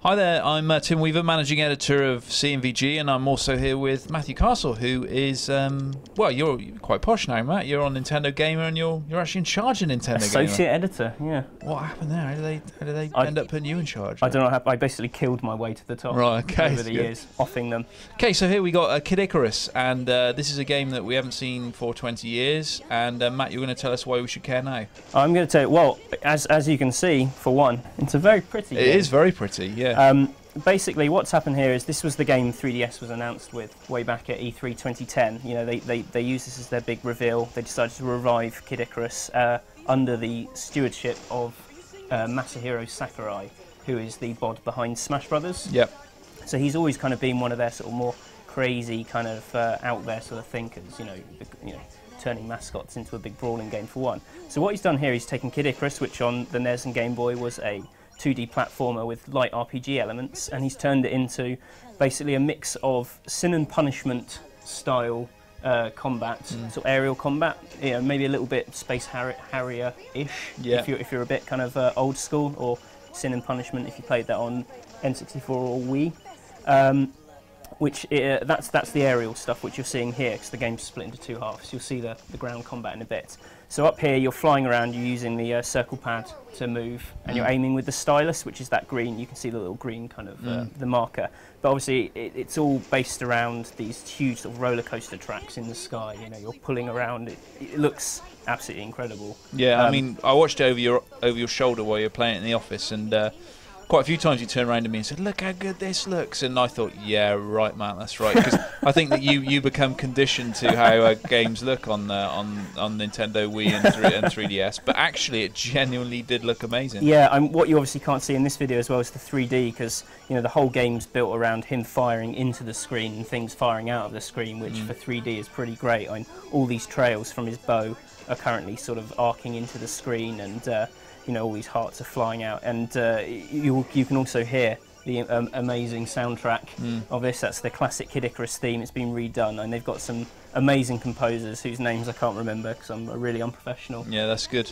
Hi there, I'm Tim Weaver, Managing Editor of CMVG, and I'm also here with Matthew Castle, who is, well, you're quite posh now, Matt. You're on Nintendo Gamer, and you're actually in charge of Nintendo Gamer. Associate Editor, yeah. What happened there? How did they end up putting you in charge? I don't know. I basically killed my way to the top over the years, offing them. Okay, so here we got Kid Icarus, and this is a game that we haven't seen for 20 years. And Matt, you're going to tell us why we should care now. I'm going to tell you. Well, as you can see, for one, it's a very pretty game. It is very pretty, yeah. Basically, what's happened here is this was the game 3DS was announced with way back at E3 2010. You know, they used this as their big reveal. They decided to revive Kid Icarus under the stewardship of Masahiro Sakurai, who is the bod behind Smash Brothers. Yep. So he's always kind of been one of their sort of more crazy kind of out there sort of thinkers. You know, turning mascots into a big brawling game for one. So what he's done here, he's taken Kid Icarus, which on the NES and Game Boy was a 2D platformer with light RPG elements, and he's turned it into basically a mix of Sin and Punishment style combat, sort of aerial combat, you know, maybe a little bit Space Harrier-ish, yeah. if you're a bit kind of old school, or Sin and Punishment if you played that on N64 or Wii. That's the aerial stuff which you're seeing here, because the game's split into two halves. You'll see the ground combat in a bit. So up here you're flying around, you're using the circle pad to move, and you're aiming with the stylus, which is that green. You can see the little green kind of the marker. But obviously it's all based around these huge sort of roller coaster tracks in the sky. You know, you're pulling around. It looks absolutely incredible. Yeah, I mean, I watched it over your shoulder while you were playing it in the office, and quite a few times you turned around to me and said, "Look how good this looks," and I thought, "Yeah, right, Matt, that's right." Because I think that you become conditioned to how games look on Nintendo Wii and 3DS, but actually it genuinely did look amazing. Yeah, what you obviously can't see in this video as well is the 3D, because you know the whole game's built around him firing into the screen and things firing out of the screen, which for 3D is pretty great. I mean, all these trails from his bow are currently sort of arcing into the screen, and you know, all these hearts are flying out, and you can also hear the amazing soundtrack of this. That's the classic Kid Icarus theme. It's been redone, and they've got some amazing composers whose names I can't remember because I'm really unprofessional. Yeah, that's good.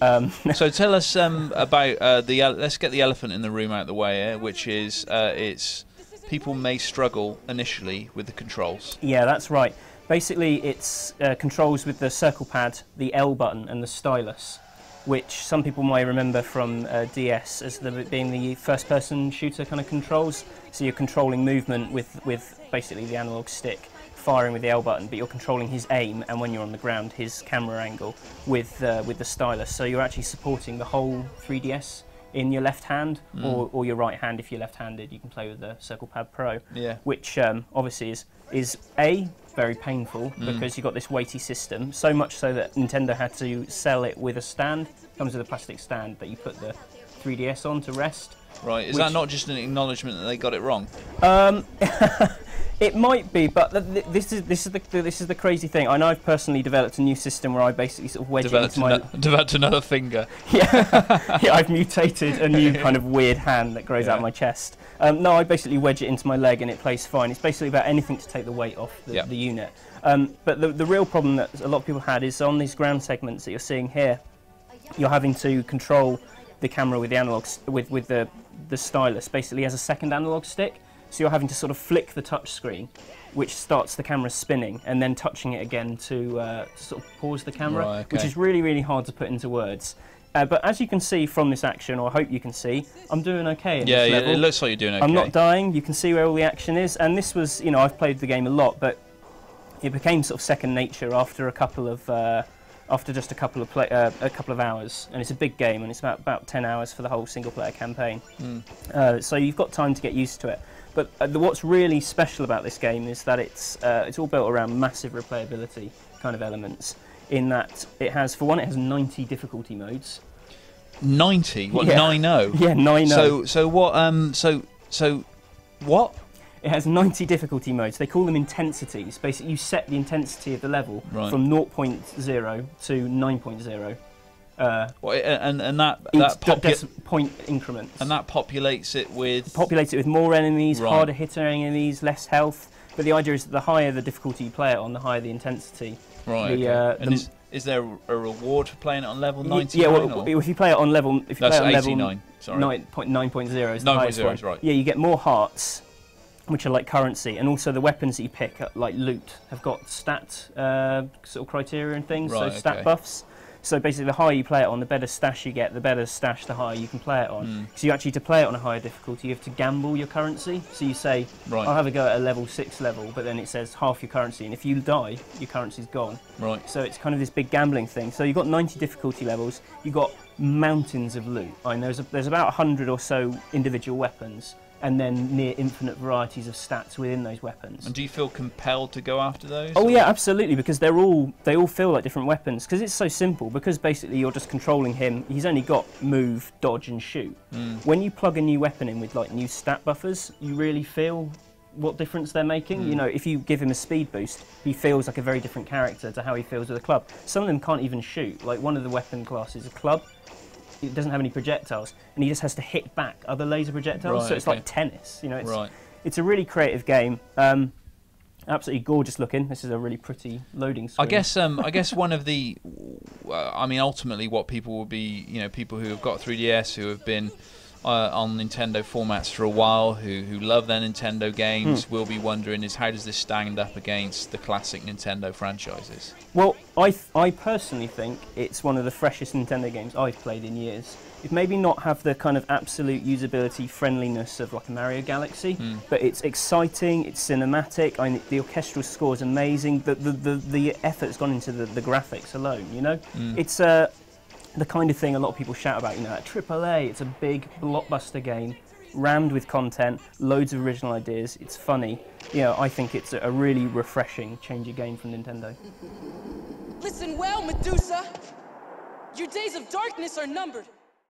So tell us about let's get the elephant in the room out of the way, which is people may struggle initially with the controls. Yeah, that's right. Basically, it's controls with the circle pad, the L button, and the stylus, which some people might remember from DS as being the first-person shooter kind of controls. So you're controlling movement with basically the analog stick, firing with the L button, but you're controlling his aim, and when you're on the ground, his camera angle with the stylus. So you're actually supporting the whole 3DS in your left hand, or your right hand if you're left-handed. You can play with the Circle Pad Pro, which obviously is very painful because you've got this weighty system, so much so that Nintendo had to sell it with a stand. It comes with a plastic stand that you put the 3DS on to rest. Right, is that not just an acknowledgement that they got it wrong? It might be, but this is the crazy thing. I know I've personally developed a new system where I basically sort of wedge it into my... Developed another finger. Yeah, yeah, I've mutated a new kind of weird hand that grows out of my chest. No, I basically wedge it into my leg and it plays fine. It's basically about anything to take the weight off the unit. But the real problem that a lot of people had is on these ground segments that you're seeing here, you're having to control the camera with the analog with the stylus basically as a second analog stick. So you're having to sort of flick the touch screen, which starts the camera spinning, and then touching it again to sort of pause the camera, which is really, really hard to put into words. But as you can see from this action, or I hope you can see, I'm doing okay in this level. It looks like you're doing okay. I'm not dying. You can see where all the action is, and this was, you know, I've played the game a lot, but it became sort of second nature after a couple of just a couple of hours, and it's a big game, and it's about 10 hours for the whole single-player campaign. So you've got time to get used to it. But what's really special about this game is that it's all built around massive replayability kind of elements. In that it has, for one, it has 90 difficulty modes. 90? What? 9-0? Yeah, 9-0. So what? So what? It has 90 difficulty modes. They call them intensities. Basically, you set the intensity of the level from 0.0 to 9.0. And that point increments. And that populates it with more enemies, harder hitter enemies, less health. But the idea is that the higher the difficulty you play it on, the higher the intensity. Right. Is there a reward for playing it on level 99? Yeah. Well, if you play it on level, That's 89. Sorry. 9.0 is the highest 9.0 one. is right. Yeah, you get more hearts, which are like currency, and also the weapons that you pick, like loot, have got stat sort of criteria and things, Right, so stat okay. buffs. So basically, the higher you play it on, the better stash you get. The better stash, the higher you can play it on. So you actually, to play it on a higher difficulty, you have to gamble your currency. So you say, Right. I'll have a go at a level 6 level, but then it says half your currency, and if you die, your currency's gone. Right. So it's kind of this big gambling thing. So you've got 90 difficulty levels, you've got mountains of loot. I mean, there's about 100 or so individual weapons, and then near infinite varieties of stats within those weapons. And do you feel compelled to go after those? Oh or? yeah, absolutely, because they all feel like different weapons, because it's so simple, because basically you're just controlling him. He's only got move, dodge and shoot. When you plug a new weapon in with like new stat buffers, you really feel what difference they're making. You know, if you give him a speed boost, he feels like a very different character to how he feels with a club. Some of them can't even shoot. Like one of the weapon classes, a club, it doesn't have any projectiles, and he just has to hit back other laser projectiles, Right, so it's okay. like tennis. You know, Right. it's a really creative game. Absolutely gorgeous looking. This is a really pretty loading screen. I guess one of the, I mean, ultimately, what people will be, you know, people who have got 3DS, who have been on Nintendo formats for a while, who love their Nintendo games, will be wondering is how does this stand up against the classic Nintendo franchises? Well, I personally think it's one of the freshest Nintendo games I've played in years. It maybe not have the kind of absolute usability friendliness of like a Mario Galaxy, but it's exciting, it's cinematic. I mean, the orchestral score is amazing. The effort's gone into the graphics alone. You know, it's the kind of thing a lot of people shout about. You know, at AAA, it's a big blockbuster game, rammed with content, loads of original ideas. It's funny. You know, I think it's a really refreshing change of game from Nintendo. Listen well, Medusa. Your days of darkness are numbered.